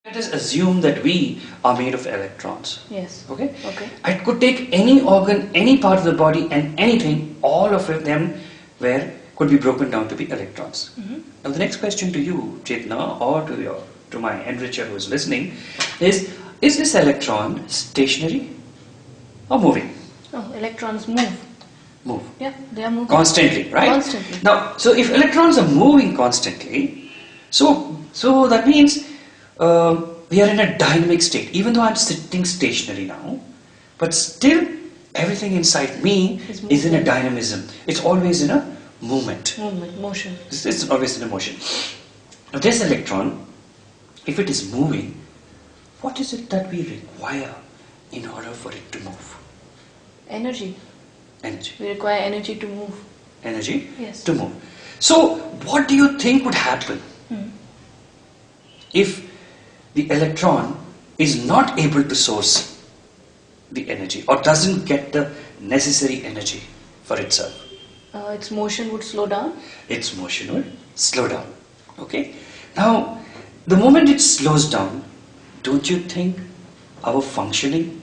Let us assume that we are made of electrons. Yes. Okay? Okay. I could take any organ, any part of the body and anything, all of them could be broken down to be electrons. Now the next question to you, Chetna, or to my enricher who is listening is this electron stationary or moving? Oh, electrons move. Move. Yeah, they are moving. Constantly, right? Constantly. Now, so if electrons are moving constantly, so that means we are in a dynamic state. Even though I'm sitting stationary now, but still everything inside me is in a dynamism. It's always in a movement. Movement, motion. It's always in a motion. Now this electron, if it is moving, what is it that we require in order for it to move? Energy. Energy. We require energy to move. Energy Yes. to move. So what do you think would happen if the electron is not able to source the energy or doesn't get the necessary energy for itself? Its motion would slow down. Its motion will slow down. Okay? Now, the moment it slows down, don't you think our functioning,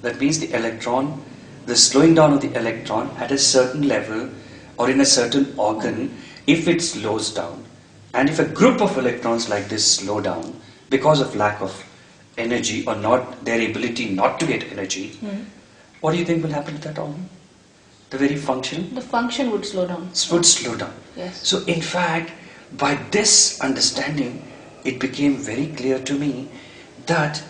that means the electron, the slowing down of the electron at a certain level or in a certain organ, if it slows down, and if a group of electrons like this slow down because of lack of energy or not their ability not to get energy, what do you think will happen to that organ? The very function? The function would slow down. Would slow down. Yes. So in fact, by this understanding, it became very clear to me that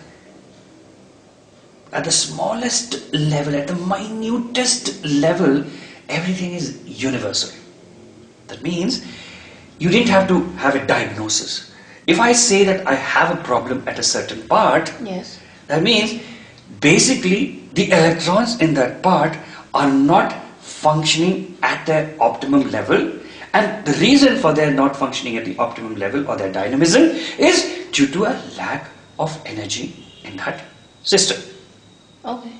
at the smallest level, at the minutest level, everything is universal. That means you didn't have to have a diagnosis. If I say that I have a problem at a certain part, Yes. that means basically the electrons in that part are not functioning at their optimum level, and the reason for their not functioning at the optimum level or their dynamism is due to a lack of energy in that system. Okay.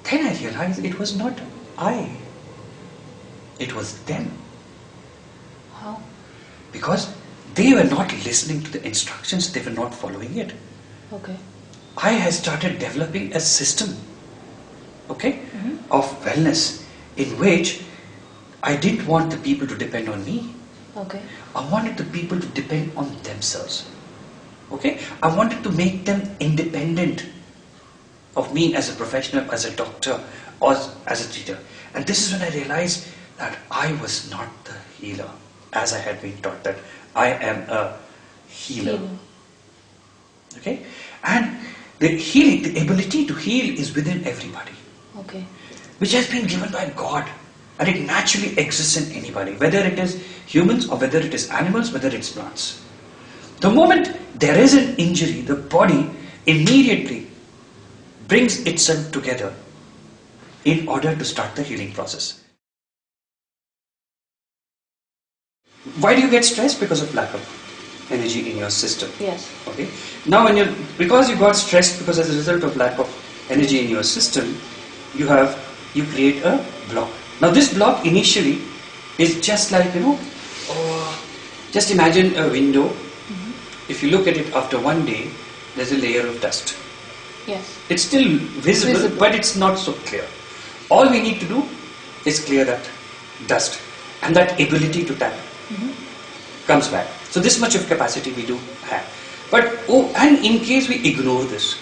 Then I realized it was not I, it was them, How? because they were not listening to the instructions, they were not following it. Okay. I had started developing a system, okay, of wellness in which I didn't want the people to depend on me. Okay. I wanted the people to depend on themselves. Okay? I wanted to make them independent of me as a professional, as a doctor, or as a teacher. And this is when I realized that I was not the healer, as I had been taught that I am a healer. Okay? And the healing, the ability to heal is within everybody, Okay. which has been given by God, and it naturally exists in anybody, whether it is humans or whether it is animals, whether it's plants. The moment there is an injury, the body immediately brings itself together in order to start the healing process. Why do you get stressed? Because of lack of energy in your system. Yes. Okay. Now because you got stressed because as a result of lack of energy in your system, you create a block. Now this block initially is just like, just imagine a window. If you look at it after one day, there's a layer of dust. Yes. It's still visible, but it's not so clear. All we need to do is clear that dust, and that ability to tap comes back. So this much of capacity we do have. But and in case we ignore this,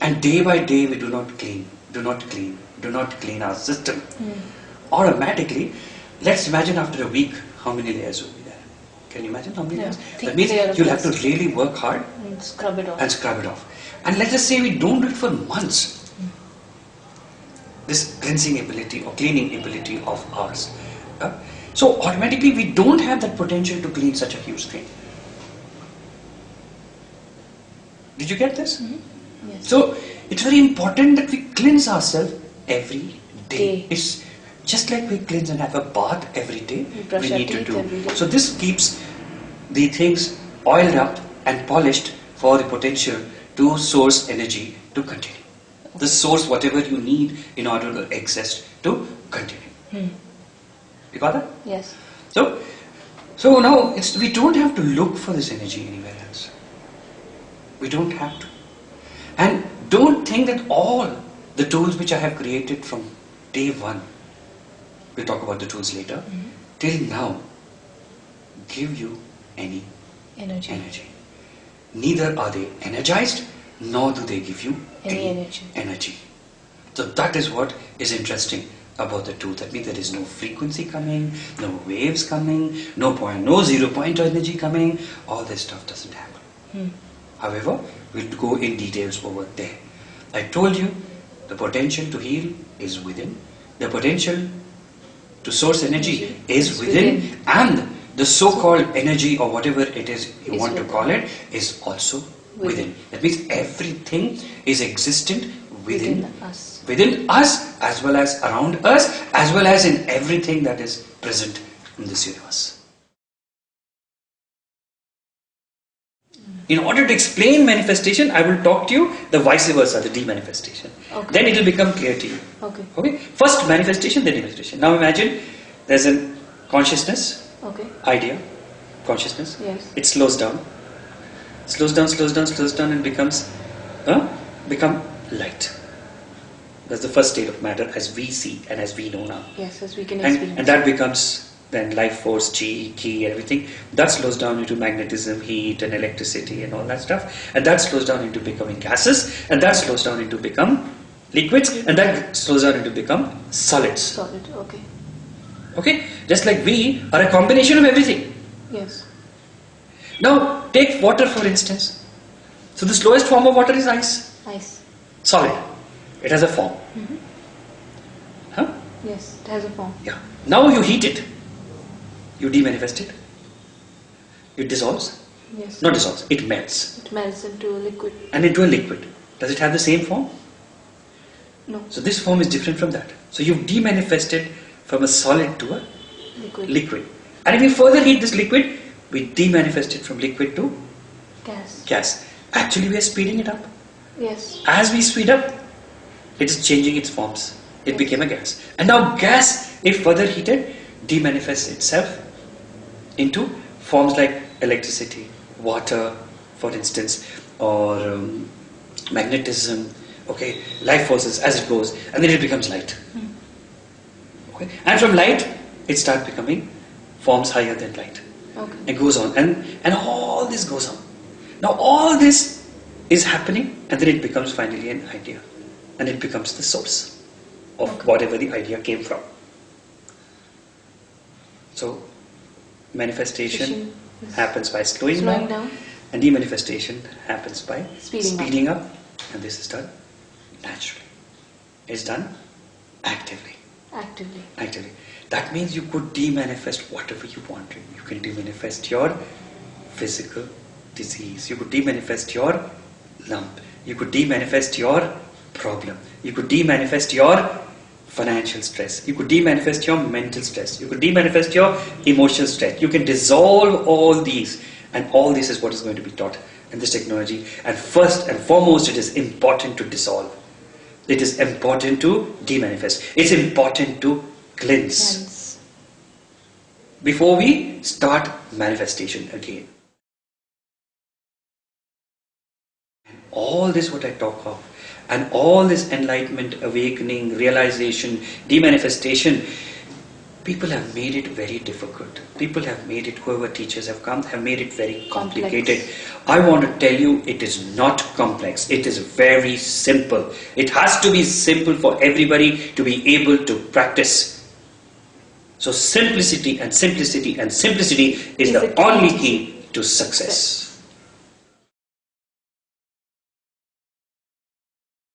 and day by day we do not clean our system, automatically, let's imagine after a week how many layers will be there. Can you imagine how many layers? That means you'll have to really work hard and scrub it off. And let us say we don't do it for months. This cleansing ability or cleaning ability of ours. So automatically we don't have that potential to clean such a huge thing. Did you get this? Yes. So it's very important that we cleanse ourselves every day. It's just like we cleanse and have a bath every day. We need to do. So this keeps the things oiled up and polished for the potential to source energy to continue. The source whatever you need in order to exist to continue. You got that? Yes. So So now we don't have to look for this energy anywhere else. We don't have to. And don't think that all the tools which I have created from day one, we'll talk about the tools later, till now, give you any energy. Neither are they energized, nor do they give you any energy. So that is what is interesting about the tool. That means there is no frequency coming, no waves coming, no 0 point energy coming. All this stuff doesn't happen. However, we'll go in details over there. I told you the potential to heal is within. The potential to source energy is within. And the so-called energy or whatever it is you want to call it is also within. That means everything is existent within us. Within us, as well as around us, as well as in everything that is present in this universe. In order to explain manifestation, I will talk to you the vice versa, the demanifestation. Okay. Then it will become clear to you. Okay. First manifestation, then demanifestation. Now imagine there's a consciousness, idea, consciousness. Yes. It slows down. Slows down and becomes become light. That's the first state of matter as we see and as we know now. Yes, as we can experience. And that becomes then life force, chi, ki, everything. That slows down into magnetism, heat and electricity and all that stuff. And that slows down into becoming gases. And that slows down into become liquids. And that slows down into become solids. Solid, okay. Okay? Just like we are a combination of everything. Yes. Now, take water for instance. So the slowest form of water is ice. Ice. Solid. It has a form. Huh? Yes, it has a form. Yeah. Now you heat it. You demanifest it. It dissolves. Yes. Not dissolves. It melts. It melts into a liquid. And into a liquid. Does it have the same form? No. So this form is different from that. So you've demanifested from a solid to a liquid. And if you further heat this liquid, we demanifest it from liquid to gas. Actually, we are speeding it up. Yes. As we speed up, it is changing its forms. It became a gas. And now gas, if further heated, demanifests itself into forms like electricity, water, for instance, or magnetism, okay, life forces as it goes, and then it becomes light. Okay, and from light, it starts becoming forms higher than light. Okay. It goes on, and all this goes on. Now all this is happening, and then it becomes finally an idea, and it becomes the source of whatever the idea came from. So manifestation happens by slowing down, and demanifestation happens by speeding up, and this is done naturally. It's done actively. Actively. That means you could demanifest whatever you wanted. You can demanifest your physical disease. You could demanifest your lump. You could demanifest your problem. You could demanifest your financial stress. You could demanifest your mental stress. You could demanifest your emotional stress. You can dissolve all these, and all this is what is going to be taught in this technology. And first and foremost, it is important to dissolve. It is important to demanifest. It's important to cleanse before we start manifestation again. All this what I talk of, and all this enlightenment, awakening, realization, demanifestation, people have made it very difficult. People have made it, whoever teachers have come, have made it very complicated. I want to tell you, it is not complex. It is very simple. It has to be simple for everybody to be able to practice. So simplicity and simplicity and simplicity is the only key to success.